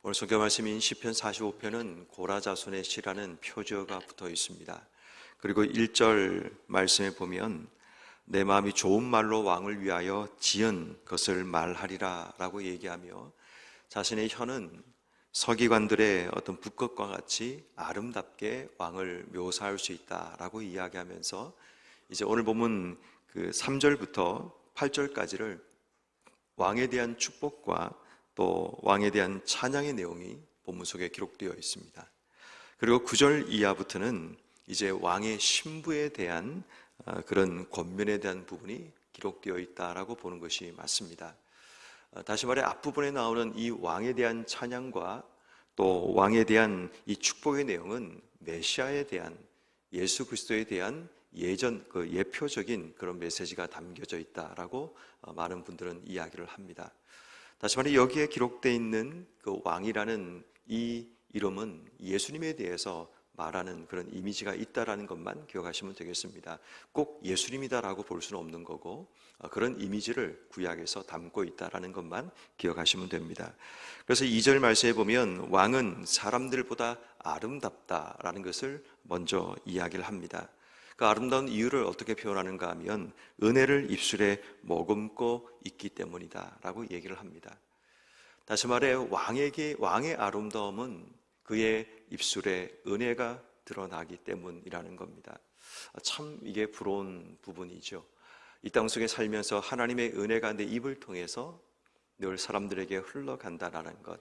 오늘 성경 말씀인 시편 45편은 고라자손의 시라는 표제어가 붙어 있습니다. 그리고 1절 말씀에 보면 내 마음이 좋은 말로 왕을 위하여 지은 것을 말하리라 라고 얘기하며 자신의 혀는 서기관들의 어떤 북극과 같이 아름답게 왕을 묘사할 수 있다라고 이야기하면서 이제 오늘 본문 그 3절부터 8절까지를 왕에 대한 축복과 또 왕에 대한 찬양의 내용이 본문 속에 기록되어 있습니다. 그리고 9절 이하부터는 이제 왕의 신부에 대한 그런 권면에 대한 부분이 기록되어 있다라고 보는 것이 맞습니다. 다시 말해 앞부분에 나오는 이 왕에 대한 찬양과 또 왕에 대한 이 축복의 내용은 메시아에 대한 예수 그리스도에 대한 예표적인 그런 메시지가 담겨져 있다라고 많은 분들은 이야기를 합니다. 다시 말해 여기에 기록되어 있는 그 왕이라는 이 이름은 예수님에 대해서 말하는 그런 이미지가 있다라는 것만 기억하시면 되겠습니다. 꼭 예수님이다라고 볼 수는 없는 거고 그런 이미지를 구약에서 담고 있다라는 것만 기억하시면 됩니다. 그래서 2절 말씀에 보면 왕은 사람들보다 아름답다라는 것을 먼저 이야기를 합니다. 그 아름다운 이유를 어떻게 표현하는가 하면 은혜를 입술에 머금고 있기 때문이다 라고 얘기를 합니다. 다시 말해 왕의 아름다움은 그의 입술에 은혜가 드러나기 때문이라는 겁니다. 참 이게 부러운 부분이죠. 이 땅 속에 살면서 하나님의 은혜가 내 입을 통해서 늘 사람들에게 흘러간다는 것,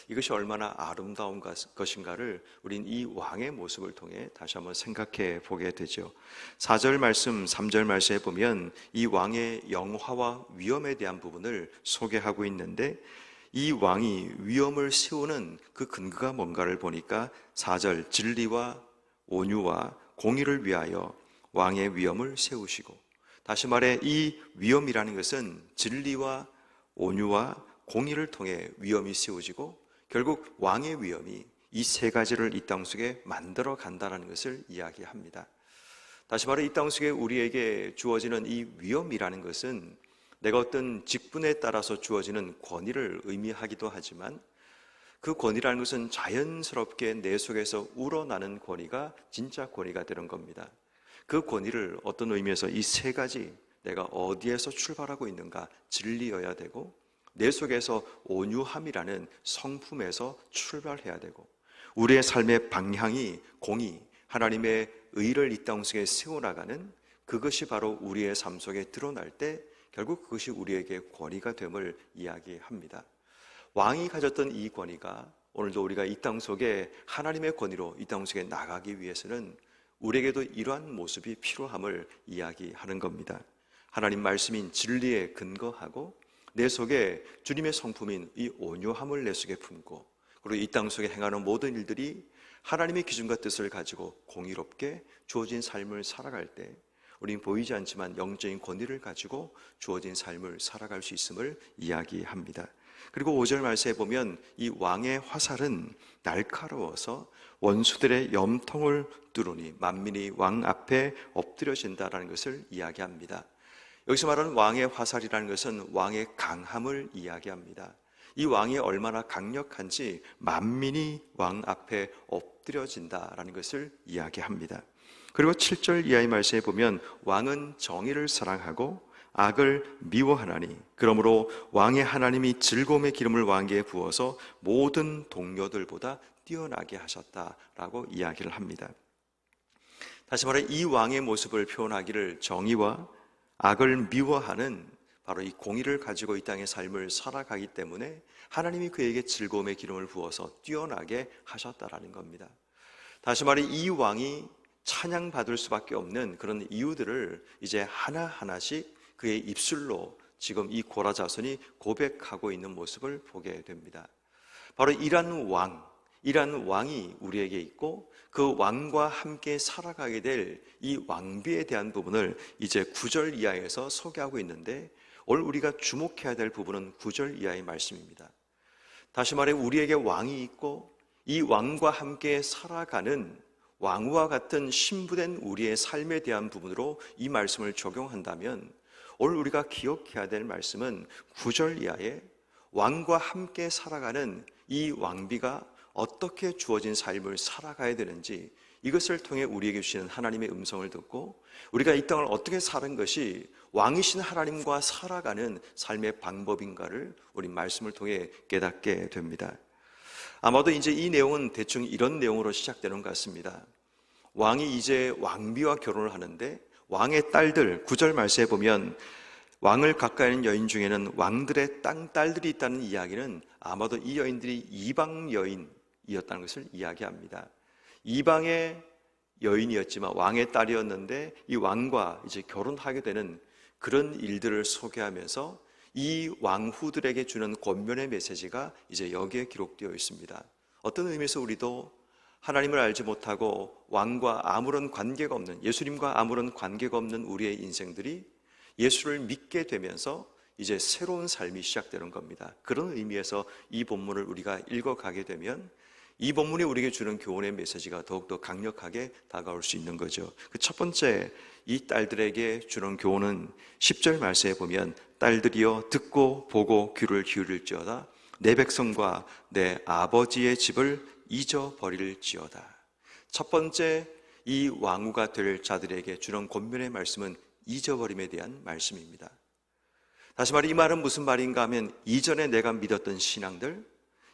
이것이 얼마나 아름다운 것인가를 우린 이 왕의 모습을 통해 다시 한번 생각해 보게 되죠. 4절 말씀, 3절 말씀에 보면 이 왕의 영화와 위엄에 대한 부분을 소개하고 있는데 이 왕이 위엄을 세우는 그 근거가 뭔가를 보니까 4절 진리와 온유와 공의를 위하여 왕의 위엄을 세우시고, 다시 말해 이 위엄이라는 것은 진리와 온유와 공의를 통해 위엄이 세워지고 결국 왕의 위엄이 이 세 가지를 이 땅 속에 만들어 간다는 것을 이야기합니다. 다시 말해 이 땅 속에 우리에게 주어지는 이 위엄이라는 것은 내가 어떤 직분에 따라서 주어지는 권위를 의미하기도 하지만 그 권위라는 것은 자연스럽게 내 속에서 우러나는 권위가 진짜 권위가 되는 겁니다. 그 권위를 어떤 의미에서 이 세 가지, 내가 어디에서 출발하고 있는가, 진리여야 되고 내 속에서 온유함이라는 성품에서 출발해야 되고 우리의 삶의 방향이 공의, 하나님의 의를 이 땅 속에 세워나가는 그것이 바로 우리의 삶 속에 드러날 때 결국 그것이 우리에게 권위가 됨을 이야기합니다. 왕이 가졌던 이 권위가 오늘도 우리가 이 땅 속에 하나님의 권위로 이 땅 속에 나가기 위해서는 우리에게도 이러한 모습이 필요함을 이야기하는 겁니다. 하나님 말씀인 진리에 근거하고 내 속에 주님의 성품인 이 온유함을 내 속에 품고 그리고 이 땅 속에 행하는 모든 일들이 하나님의 기준과 뜻을 가지고 공의롭게 주어진 삶을 살아갈 때 우리는 보이지 않지만 영적인 권위를 가지고 주어진 삶을 살아갈 수 있음을 이야기합니다. 그리고 5절 말씀에 보면 이 왕의 화살은 날카로워서 원수들의 염통을 뚫으니 만민이 왕 앞에 엎드려진다라는 것을 이야기합니다. 여기서 말하는 왕의 화살이라는 것은 왕의 강함을 이야기합니다. 이 왕이 얼마나 강력한지 만민이 왕 앞에 엎드려진다라는 것을 이야기합니다. 그리고 7절 이하의 말씀에 보면 왕은 정의를 사랑하고 악을 미워하나니 그러므로 왕의 하나님이 즐거움의 기름을 왕에게 부어서 모든 동료들보다 뛰어나게 하셨다라고 이야기를 합니다. 다시 말해 이 왕의 모습을 표현하기를 정의와 악을 미워하는 바로 이 공의를 가지고 이 땅의 삶을 살아가기 때문에 하나님이 그에게 즐거움의 기름을 부어서 뛰어나게 하셨다라는 겁니다. 다시 말해 이 왕이 찬양받을 수밖에 없는 그런 이유들을 이제 하나하나씩 그의 입술로 지금 이 고라자손이 고백하고 있는 모습을 보게 됩니다. 바로 이러한 왕이 우리에게 있고 그 왕과 함께 살아가게 될 이 왕비에 대한 부분을 이제 9절 이하에서 소개하고 있는데 오늘 우리가 주목해야 될 부분은 9절 이하의 말씀입니다. 다시 말해 우리에게 왕이 있고 이 왕과 함께 살아가는 왕과 같은 신부된 우리의 삶에 대한 부분으로 이 말씀을 적용한다면 오늘 우리가 기억해야 될 말씀은 9절 이하에 왕과 함께 살아가는 이 왕비가 어떻게 주어진 삶을 살아가야 되는지, 이것을 통해 우리에게 주시는 하나님의 음성을 듣고 우리가 이 땅을 어떻게 사는 것이 왕이신 하나님과 살아가는 삶의 방법인가를 우리 말씀을 통해 깨닫게 됩니다. 아마도 이제 이 내용은 대충 이런 내용으로 시작되는 것 같습니다. 왕이 이제 왕비와 결혼을 하는데 왕의 딸들, 9절 말씀에 보면 왕을 가까이 하는 여인 중에는 왕들의 딸들이 있다는 이야기는 아마도 이 여인들이 이방 여인이었다는 것을 이야기합니다. 이방의 여인이었지만 왕의 딸이었는데 이 왕과 이제 결혼하게 되는 그런 일들을 소개하면서 이 왕후들에게 주는 권면의 메시지가 이제 여기에 기록되어 있습니다. 어떤 의미에서 우리도 하나님을 알지 못하고 왕과 아무런 관계가 없는, 예수님과 아무런 관계가 없는 우리의 인생들이 예수를 믿게 되면서 이제 새로운 삶이 시작되는 겁니다. 그런 의미에서 이 본문을 우리가 읽어가게 되면 이 본문이 우리에게 주는 교훈의 메시지가 더욱더 강력하게 다가올 수 있는 거죠. 그 첫 번째, 이 딸들에게 주는 교훈은 10절 말씀에 보면 딸들이여 듣고 보고 귀를 기울일지어다 내 백성과 내 아버지의 집을 잊어버릴지어다. 첫 번째, 이 왕후가 될 자들에게 주는 권면의 말씀은 잊어버림에 대한 말씀입니다. 다시 말해 이 말은 무슨 말인가 하면 이전에 내가 믿었던 신앙들,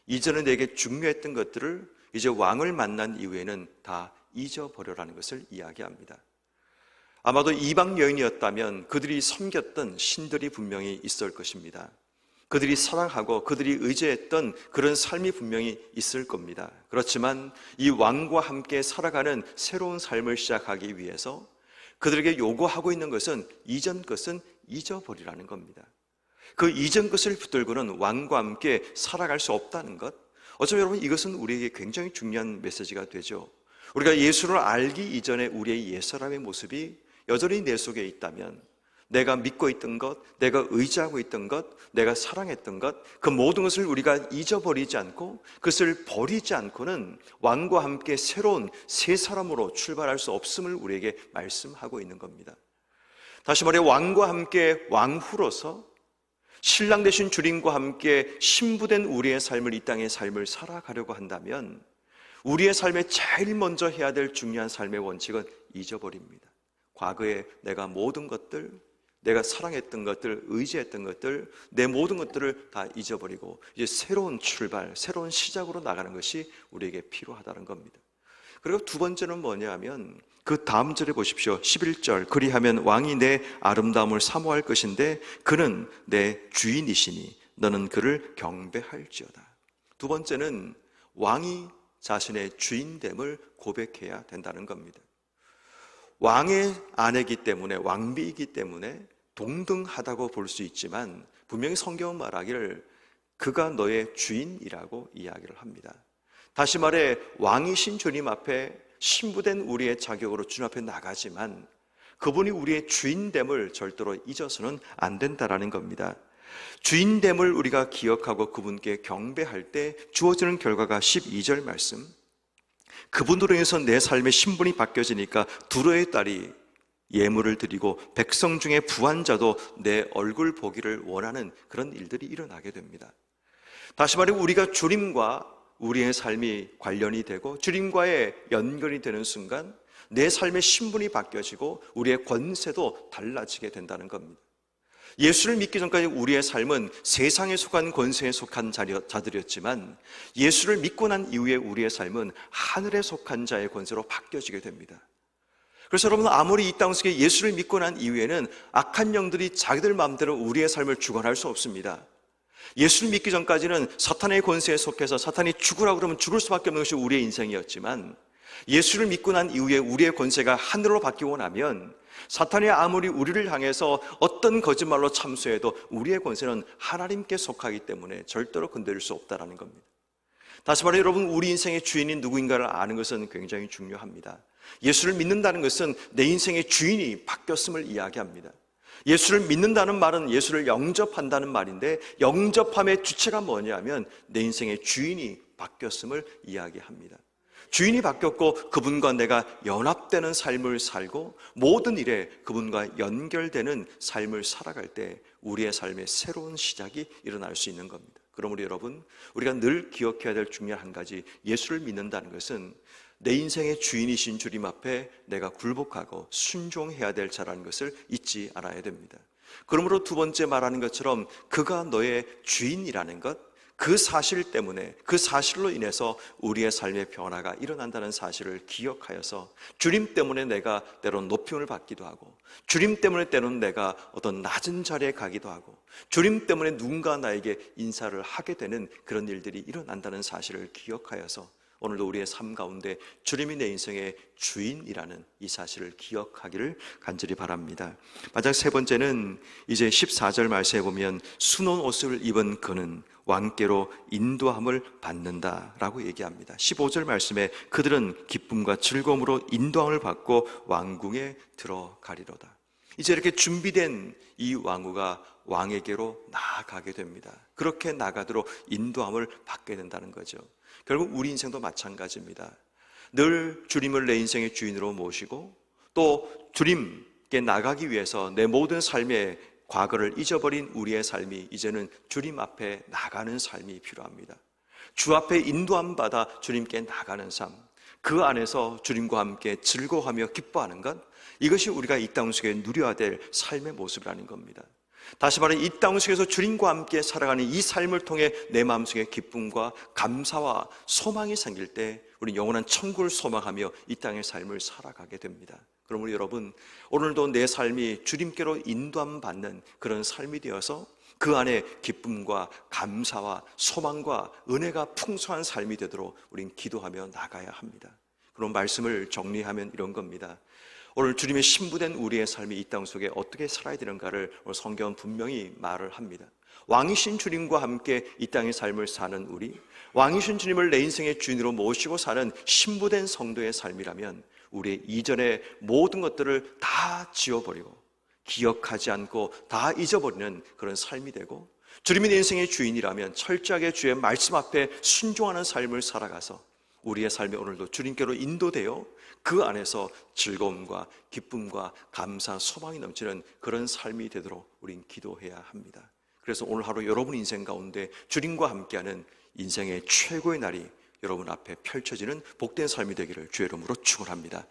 이전에 내게 중요했던 것들을 이제 왕을 만난 이후에는 다 잊어버려라는 것을 이야기합니다. 아마도 이방 여인이었다면 그들이 섬겼던 신들이 분명히 있을 것입니다. 그들이 사랑하고 그들이 의지했던 그런 삶이 분명히 있을 겁니다. 그렇지만 이 왕과 함께 살아가는 새로운 삶을 시작하기 위해서 그들에게 요구하고 있는 것은 이전 것은 잊어버리라는 겁니다. 그 이전 것을 붙들고는 왕과 함께 살아갈 수 없다는 것, 어쩌면 여러분 이것은 우리에게 굉장히 중요한 메시지가 되죠. 우리가 예수를 알기 이전에 우리의 옛사람의 모습이 여전히 내 속에 있다면 내가 믿고 있던 것, 내가 의지하고 있던 것, 내가 사랑했던 것, 그 모든 것을 우리가 잊어버리지 않고 그것을 버리지 않고는 왕과 함께 새로운 새 사람으로 출발할 수 없음을 우리에게 말씀하고 있는 겁니다. 다시 말해 왕과 함께 왕후로서 신랑 되신 주님과 함께 신부된 우리의 삶을, 이 땅의 삶을 살아가려고 한다면 우리의 삶에 제일 먼저 해야 될 중요한 삶의 원칙은 잊어버립니다. 과거에 내가 모든 것들, 내가 사랑했던 것들, 의지했던 것들, 내 모든 것들을 다 잊어버리고 이제 새로운 출발, 새로운 시작으로 나가는 것이 우리에게 필요하다는 겁니다. 그리고 두 번째는 뭐냐면 그 다음 절에 보십시오. 11절, 그리하면 왕이 내 아름다움을 사모할 것인데 그는 내 주인이시니 너는 그를 경배할지어다. 두 번째는 왕이 자신의 주인됨을 고백해야 된다는 겁니다. 왕의 아내이기 때문에, 왕비이기 때문에 동등하다고 볼 수 있지만 분명히 성경은 말하기를 그가 너의 주인이라고 이야기를 합니다. 다시 말해 왕이신 주님 앞에 신부된 우리의 자격으로 주님 앞에 나가지만 그분이 우리의 주인됨을 절대로 잊어서는 안 된다라는 겁니다. 주인됨을 우리가 기억하고 그분께 경배할 때 주어지는 결과가 12절 말씀, 그분으로 인해서 내 삶의 신분이 바뀌어지니까 두로의 딸이 예물을 드리고 백성 중에 부한 자도 내 얼굴 보기를 원하는 그런 일들이 일어나게 됩니다. 다시 말해 우리가 주님과 우리의 삶이 관련이 되고 주님과의 연결이 되는 순간 내 삶의 신분이 바뀌어지고 우리의 권세도 달라지게 된다는 겁니다. 예수를 믿기 전까지 우리의 삶은 세상에 속한 권세에 속한 자들이었지만 예수를 믿고 난 이후에 우리의 삶은 하늘에 속한 자의 권세로 바뀌어지게 됩니다. 그래서 여러분 아무리 이 땅속에 예수를 믿고 난 이후에는 악한 영들이 자기들 마음대로 우리의 삶을 주관할 수 없습니다. 예수를 믿기 전까지는 사탄의 권세에 속해서 사탄이 죽으라고 그러면 죽을 수밖에 없는 것이 우리의 인생이었지만 예수를 믿고 난 이후에 우리의 권세가 하늘로 바뀌고 나면 사탄이 아무리 우리를 향해서 어떤 거짓말로 참수해도 우리의 권세는 하나님께 속하기 때문에 절대로 건드릴 수 없다는 겁니다. 다시 말해 여러분 우리 인생의 주인이 누구인가를 아는 것은 굉장히 중요합니다. 예수를 믿는다는 것은 내 인생의 주인이 바뀌었음을 이야기합니다. 예수를 믿는다는 말은 예수를 영접한다는 말인데 영접함의 주체가 뭐냐면 내 인생의 주인이 바뀌었음을 이야기합니다. 주인이 바뀌었고 그분과 내가 연합되는 삶을 살고 모든 일에 그분과 연결되는 삶을 살아갈 때 우리의 삶의 새로운 시작이 일어날 수 있는 겁니다. 그러므로 여러분, 우리가 늘 기억해야 될 중요한 한 가지, 예수를 믿는다는 것은 내 인생의 주인이신 주님 앞에 내가 굴복하고 순종해야 될 자라는 것을 잊지 않아야 됩니다. 그러므로 두 번째 말하는 것처럼 그가 너의 주인이라는 것, 그 사실 때문에, 그 사실로 인해서 우리의 삶의 변화가 일어난다는 사실을 기억하여서 주님 때문에 내가 때론 높임을 받기도 하고, 주님 때문에 때로는 내가 어떤 낮은 자리에 가기도 하고, 주님 때문에 누군가 나에게 인사를 하게 되는 그런 일들이 일어난다는 사실을 기억하여서 오늘도 우리의 삶 가운데 주님이 내 인생의 주인이라는 이 사실을 기억하기를 간절히 바랍니다. 마지막 세 번째는 이제 14절 말씀에 보면 수놓은 옷을 입은 그는 왕께로 인도함을 받는다라고 얘기합니다. 15절 말씀에 그들은 기쁨과 즐거움으로 인도함을 받고 왕궁에 들어가리로다. 이제 이렇게 준비된 이 왕후가 왕에게로 나아가게 됩니다. 그렇게 나가도록 인도함을 받게 된다는 거죠. 결국 우리 인생도 마찬가지입니다. 늘 주님을 내 인생의 주인으로 모시고 또 주님께 나가기 위해서 내 모든 삶의 과거를 잊어버린 우리의 삶이 이제는 주님 앞에 나가는 삶이 필요합니다. 주 앞에 인도함 받아 주님께 나가는 삶, 그 안에서 주님과 함께 즐거워하며 기뻐하는 것, 이것이 우리가 이 땅 속에 누려야 될 삶의 모습이라는 겁니다. 다시 말해 이 땅 속에서 주님과 함께 살아가는 이 삶을 통해 내 마음속에 기쁨과 감사와 소망이 생길 때 우리는 영원한 천국을 소망하며 이 땅의 삶을 살아가게 됩니다. 그러므로 여러분, 오늘도 내 삶이 주님께로 인도함 받는 그런 삶이 되어서 그 안에 기쁨과 감사와 소망과 은혜가 풍성한 삶이 되도록 우리는 기도하며 나가야 합니다. 그런 말씀을 정리하면 이런 겁니다. 오늘 주님의 신부된 우리의 삶이 이 땅 속에 어떻게 살아야 되는가를 오늘 성경은 분명히 말을 합니다. 왕이신 주님과 함께 이 땅의 삶을 사는 우리, 왕이신 주님을 내 인생의 주인으로 모시고 사는 신부된 성도의 삶이라면 우리의 이전의 모든 것들을 다 지워버리고 기억하지 않고 다 잊어버리는 그런 삶이 되고, 주님이 내 인생의 주인이라면 철저하게 주의 말씀 앞에 순종하는 삶을 살아가서 우리의 삶이 오늘도 주님께로 인도되어 그 안에서 즐거움과 기쁨과 감사, 소망이 넘치는 그런 삶이 되도록 우린 기도해야 합니다. 그래서 오늘 하루 여러분 인생 가운데 주님과 함께하는 인생의 최고의 날이 여러분 앞에 펼쳐지는 복된 삶이 되기를 주의 이름으로 축원합니다.